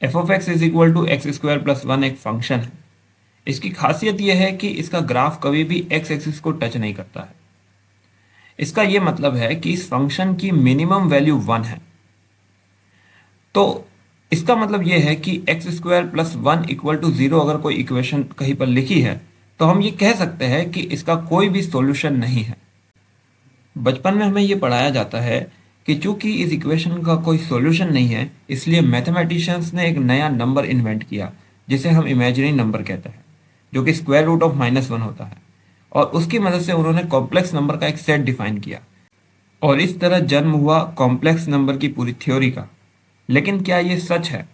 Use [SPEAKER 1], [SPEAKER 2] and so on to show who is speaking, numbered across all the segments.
[SPEAKER 1] F of X is equal to X square plus one एक function है। इसकी खासियत यह है कि इसका ग्राफ कभी भी एक्स एक्सिस को टच नहीं करता है। इसका यह मतलब है कि इस फंक्शन की मिनिमम वैल्यू 1 है। तो इसका मतलब यह है कि X square plus one equal to 0 अगर कोई इक्वेशन कहीं पर लिखी है तो हम ये कह सकते हैं कि इसका कोई भी सॉल्यूशन नहीं है। बचपन में हमें ये पढ़ाया जाता है कि चूंकि इस इक्वेशन का कोई सॉल्यूशन नहीं है, इसलिए मैथमेटिशियंस ने एक नया नंबर इन्वेंट किया जिसे हम इमेजिनरी नंबर कहते हैं, जो कि स्क्वायर रूट ऑफ -1 होता है। और उसकी मदद से उन्होंने कॉम्प्लेक्स नंबर का एक सेट डिफाइन किया और इस तरह जन्म हुआ कॉम्प्लेक्स नंबर की पूरी थ्योरी का। लेकिन क्या ये सच है?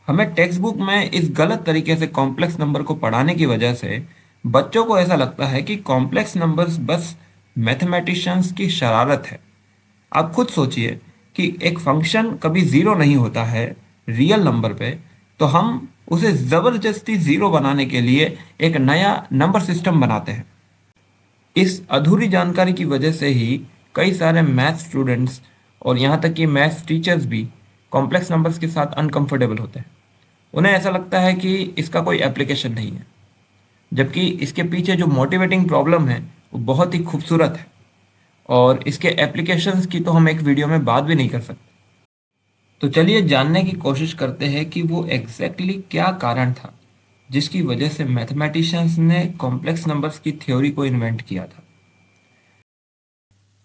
[SPEAKER 1] हमें टेक्स्ट बुक में इस गलत तरीके से कॉम्प्लेक्स नंबर को पढ़ाने की वजह से बच्चों को ऐसा लगता है कि कॉम्प्लेक्स नंबर्स बस मैथमेटिशियंस की शरारत है। आप खुद सोचिए कि एक फंक्शन कभी ज़ीरो नहीं होता है रियल नंबर पे, तो हम उसे ज़बरदस्ती ज़ीरो बनाने के लिए एक नया नंबर सिस्टम बनाते हैं। इस अधूरी जानकारी की वजह से ही कई सारे मैथ स्टूडेंट्स और यहाँ तक कि मैथ्स टीचर्स भी कॉम्प्लेक्स नंबर्स के साथ अनकंफर्टेबल होते हैं। उन्हें ऐसा लगता है कि इसका कोई एप्लीकेशन नहीं है, जबकि इसके पीछे जो मोटिवेटिंग प्रॉब्लम है वो बहुत ही खूबसूरत है और इसके एप्लीकेशंस की तो हम एक वीडियो में बात भी नहीं कर सकते। तो चलिए जानने की कोशिश करते हैं कि वो एग्जैक्टली क्या कारण था जिसकी वजह से मैथमेटिशियंस ने कॉम्प्लेक्स नंबर्स की थ्योरी को इन्वेंट किया था।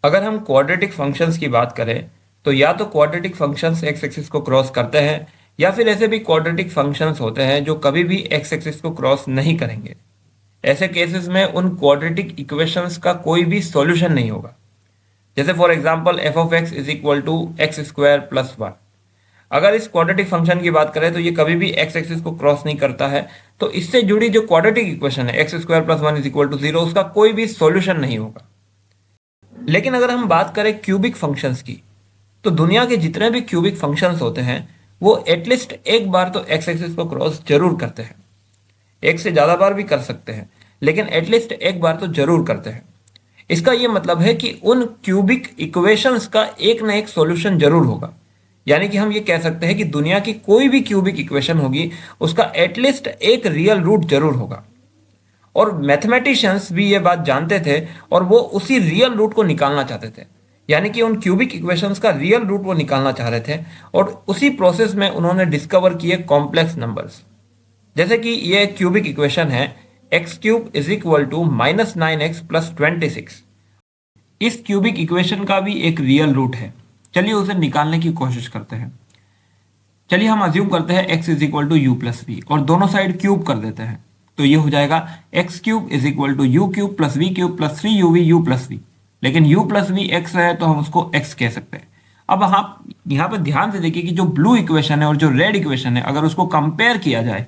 [SPEAKER 1] अगर हम क्वाड्रेटिक फंक्शंस की बात करें तो या तो क्वाड्रेटिक फंक्शंस एक्स एक्सिस को क्रॉस करते हैं या फिर ऐसे भी क्वाड्रेटिक फंक्शंस होते हैं जो कभी भी एक्स एक्सिस को क्रॉस नहीं करेंगे। ऐसे केसेस में उन क्वाड्रेटिक इक्वेशंस का कोई भी सॉल्यूशन नहीं होगा। जैसे for example F of X is equal to X square plus one. अगर इस क्वाड्रेटिक फंक्शन की बात करें तो ये कभी भी एक्स एक्सिस को क्रॉस नहीं करता है, तो इससे जुड़ी जो क्वाड्रेटिक इक्वेशन है X square plus one is equal to 0, उसका कोई भी सॉल्यूशन नहीं होगा। लेकिन अगर हम बात करें क्यूबिक फंक्शंस की, तो दुनिया के जितने भी क्यूबिक फंक्शंस होते हैं वो एटलीस्ट एक बार तो एक्स एक्सिस को क्रॉस जरूर करते हैं। एक से ज़्यादा बार भी कर सकते हैं, लेकिन एटलीस्ट एक बार तो जरूर करते हैं। इसका ये मतलब है कि उन क्यूबिक इक्वेशंस का एक ना एक सॉल्यूशन जरूर होगा। यानी कि हम ये कह सकते हैं कि दुनिया की कोई भी क्यूबिक इक्वेशन होगी उसका एटलीस्ट एक रियल रूट जरूर होगा। और मैथमेटिशियंस भी ये बात जानते थे और वो उसी रियल रूट को निकालना चाहते थे। यानी कि उन क्यूबिक इक्वेशंस का रियल रूट वो निकालना चाह रहे थे और उसी प्रोसेस में उन्होंने डिस्कवर किए कॉम्प्लेक्स नंबर्स। जैसे कि ये क्यूबिक इक्वेशन है X cube is equal to -9x plus 26। इस क्यूबिक इक्वेशन का भी एक रियल रूट है। चलिए उसे निकालने की कोशिश करते हैं। चलिए हम अज्यूम करते हैं x is equal to U plus V और दोनों साइड क्यूब कर देते हैं। तो ये हो जाएगा X cube is equal to U cube plus V cube plus 3uv U plus V. लेकिन u प्लस वी एक्स है तो हम उसको x कह सकते हैं। अब आप यहाँ पर ध्यान से देखिए कि जो ब्लू इक्वेशन है और जो रेड इक्वेशन है अगर उसको कंपेयर किया जाए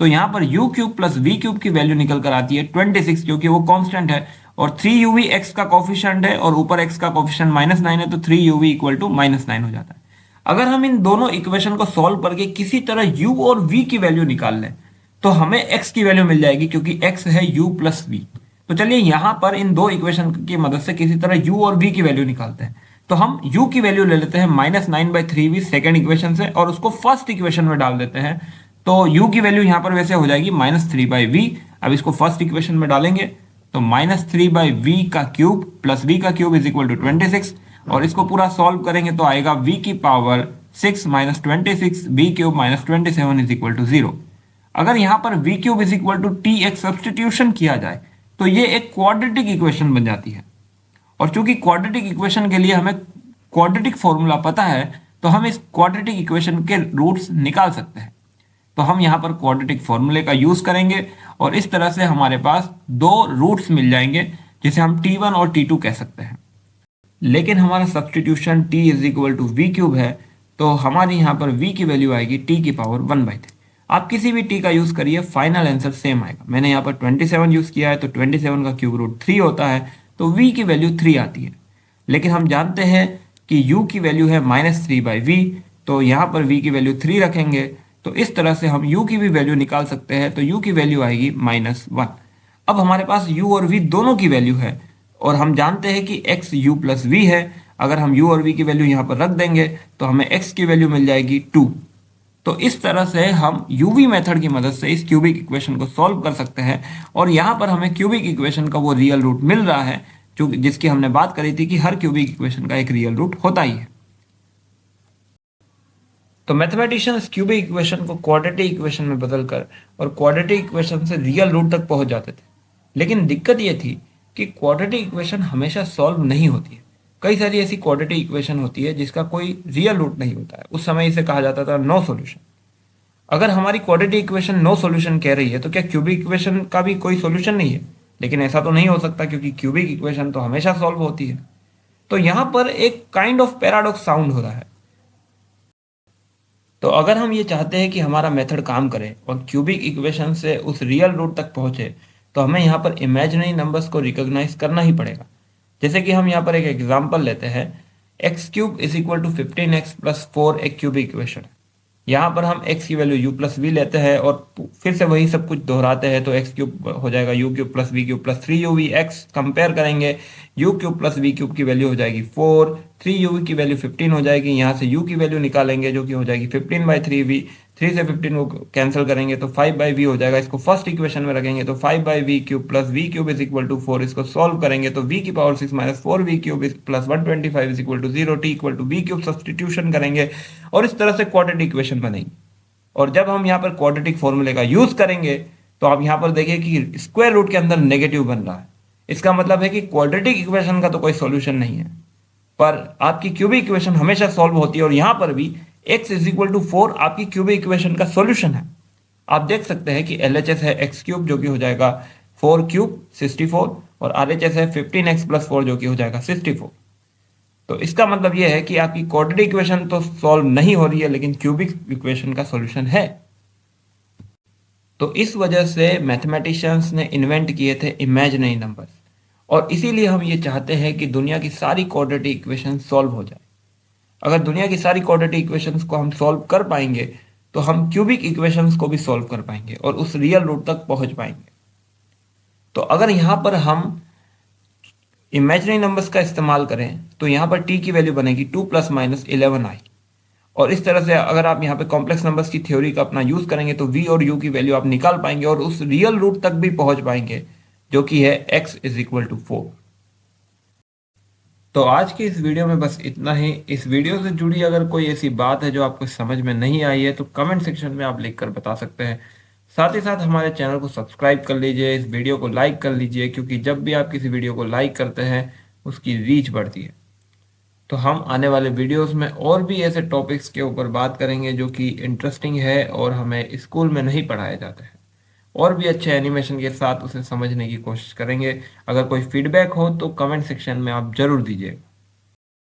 [SPEAKER 1] तो यहाँ पर U cube plus V cube की वैल्यू निकल कर आती है 26, क्योंकि वो कांस्टेंट है और 3uv x का कोफिशिएंट है और ऊपर x का कोफिशिएंट -9 है, तो 3uv इक्वल टू -9 हो जाता है। अगर हम इन दोनों इक्वेशन को सॉल्व करके किसी तरह u और v की वैल्यू निकाल लें तो हमें x की वैल्यू मिल जाएगी, क्योंकि x है u प्लस v। तो चलिए यहाँ पर इन दो इक्वेशन की मदद से किसी तरह u और v की वैल्यू निकालते हैं। तो हम u की वैल्यू ले लेते हैं -9/3v सेकेंड इक्वेशन से और उसको फर्स्ट इक्वेशन में डाल देते हैं। तो u की वैल्यू यहाँ पर वैसे हो जाएगी -3/v। अब इसको फर्स्ट इक्वेशन में डालेंगे तो -3/v का क्यूब प्लस v का क्यूब इज इक्वल टू 26 और इसको पूरा सॉल्व करेंगे तो आएगा v की power 6 - 26 v cube -27 is equal to 0। अगर यहाँ पर v cube is equal to tx substitution किया जाए तो ये एक क्वाड्रेटिक इक्वेशन बन जाती है। और चूंकि क्वाड्रेटिक इक्वेशन के लिए हमें क्वाड्रेटिक फॉर्मूला पता है तो हम इस क्वाड्रेटिक इक्वेशन के रूट्स निकाल सकते हैं। तो हम यहाँ पर क्वाड्रेटिक फॉर्मूले का यूज करेंगे और इस तरह से हमारे पास दो रूट्स मिल जाएंगे जिसे हम t1 और t2 कह सकते हैं। लेकिन हमारा substitution t is equal to V cube है, तो हमारी यहाँ पर v की वैल्यू आएगी t की पावर 1/3। आप किसी भी t का यूज करिए, फाइनल आंसर सेम आएगा। मैंने यहाँ पर 27 यूज किया है तो 27 का क्यूब रूट 3 होता है, तो v की वैल्यू 3 आती है। लेकिन हम जानते हैं कि u की वैल्यू है -3/v, तो यहाँ पर v की वैल्यू 3 रखेंगे तो इस तरह से हम u की भी वैल्यू निकाल सकते हैं। तो u की वैल्यू आएगी -1। अब हमारे पास u और v दोनों की वैल्यू है और हम जानते हैं कि x u प्लस v है। अगर हम u और v की वैल्यू यहाँ पर रख देंगे तो हमें x की वैल्यू मिल जाएगी 2। तो इस तरह से हम यूवी मेथड की मदद से इस क्यूबिक इक्वेशन को सॉल्व कर सकते हैं और यहाँ पर हमें क्यूबिक इक्वेशन का वो रियल रूट मिल रहा है जो जिसकी हमने बात करी थी कि हर क्यूबिक इक्वेशन का एक रियल रूट होता ही है। तो मैथमेटिशियंस क्यूबिक इक्वेशन को क्वाड्रेटिक इक्वेशन में बदलकर और क्वाड्रेटिक इक्वेशन से रियल रूट तक पहुंच जाते थे। लेकिन दिक्कत यह थी कि क्वाड्रेटिक इक्वेशन हमेशा सॉल्व नहीं होती है। कई सारी ऐसी क्वाड्रेटिक इक्वेशन होती है जिसका कोई रियल रूट नहीं होता है। उस समय इसे कहा जाता था नो सॉल्यूशन। अगर हमारी क्वाड्रेटिक इक्वेशन नो सॉल्यूशन कह रही है तो क्या क्यूबिक इक्वेशन का भी कोई सॉल्यूशन नहीं है? लेकिन ऐसा तो नहीं हो सकता क्योंकि क्यूबिक इक्वेशन तो हमेशा सॉल्व होती है। तो यहाँ पर एक काइंड ऑफ पैराडॉक्स साउंड हो रहा है। तो अगर हम ये चाहते हैं कि हमारा मेथड काम करे और क्यूबिक इक्वेशन से उस रियल रूट तक पहुंचे तो हमें यहाँ पर इमेजिनरी नंबर्स को रिकॉग्नाइज करना ही पड़ेगा। जैसे कि हम यहाँ पर एक एग्जांपल लेते हैं, X cube is equal to 15x+4 एक क्यूबिक इक्वेशन। यहाँ पर हम x की वैल्यू u प्लस वी लेते हैं और फिर से वही सब कुछ दोहराते हैं तो एक्स क्यूब हो जाएगा u cube plus V cube plus 3uv x compare करेंगे, u cube plus V cube की वैल्यू हो जाएगी 4, 3uv की वैल्यू 15 हो जाएगी। यहाँ से u की वैल्यू निकालेंगे जो कि हो जाएगी 15/3v, 3 से 15 को कैंसिल करेंगे तो 5/v हो जाएगा। इसको फर्स्ट इक्वेशन में रखेंगे तो 5/v cube plus V cube is equal to 4। इसको सॉल्व करेंगे तो v की power 6 minus 4v cube plus 125 is equal to 0, t equal to v cube substitution करेंगे और इस तरह से क्वाड्रेटिक इक्वेशन बनेगी। और जब हम यहाँ पर क्वाड्रेटिक फॉर्मूले का यूज करेंगे तो आप यहाँ पर देखिए कि स्क्वायर रूट के अंदर नेगेटिव बन रहा है। इसका मतलब है कि क्वाड्रेटिक इक्वेशन का तो कोई सॉल्यूशन नहीं है, पर आपकी क्यूबिक इक्वेशन हमेशा सॉल्व होती है और यहाँ पर भी x इज इक्वल टू 4 आपकी क्यूबिक इक्वेशन का सॉल्यूशन है। आप देख सकते हैं कि LHS है x क्यूब जो कि हो जाएगा 4 क्यूब 64 और RHS है 15x+4 जो कि हो जाएगा 64। तो इसका मतलब यह है कि आपकी क्वाड्रेटिक इक्वेशन तो सॉल्व नहीं हो रही है लेकिन क्यूबिक इक्वेशन का सॉल्यूशन है। तो इस वजह से मैथमेटिशियंस ने इन्वेंट किए थे इमेजिनरी नंबर्स और इसीलिए हम ये चाहते हैं कि दुनिया की सारी क्वाड्रेटिक इक्वेशन सॉल्व हो जाए। अगर दुनिया की सारी क्वाड्रेटिक इक्वेशंस को हम सॉल्व कर पाएंगे तो हम क्यूबिक इक्वेशंस को भी सॉल्व कर पाएंगे और उस रियल रूट तक पहुंच पाएंगे। तो अगर यहाँ पर हम इमेजिनरी नंबर्स का इस्तेमाल करें तो यहाँ पर t की वैल्यू बनेगी 2 + -11i और इस तरह से अगर आप यहाँ पे कॉम्प्लेक्स नंबर्स की थ्योरी का अपना यूज करेंगे तो v और u की वैल्यू आप निकाल पाएंगे और उस रियल रूट तक भी पहुंच पाएंगे जो कि है x इज इक्वल टू 4। तो आज की इस वीडियो में बस इतना ही। इस वीडियो से जुड़ी अगर कोई ऐसी बात है जो आपको समझ में नहीं आई है तो कमेंट सेक्शन में आप लिखकर बता सकते हैं। साथ ही साथ हमारे चैनल को सब्सक्राइब कर लीजिए, इस वीडियो को लाइक कर लीजिए क्योंकि जब भी आप किसी वीडियो को लाइक करते हैं उसकी रीच बढ़ती है। तो हम आने वाले वीडियोस में और भी ऐसे टॉपिक्स के ऊपर बात करेंगे जो कि इंटरेस्टिंग है और हमें स्कूल में नहीं पढ़ाए जाते हैं, और भी अच्छे एनिमेशन के साथ उसे समझने की कोशिश करेंगे। अगर कोई फीडबैक हो तो कमेंट सेक्शन में आप जरूर दीजिए।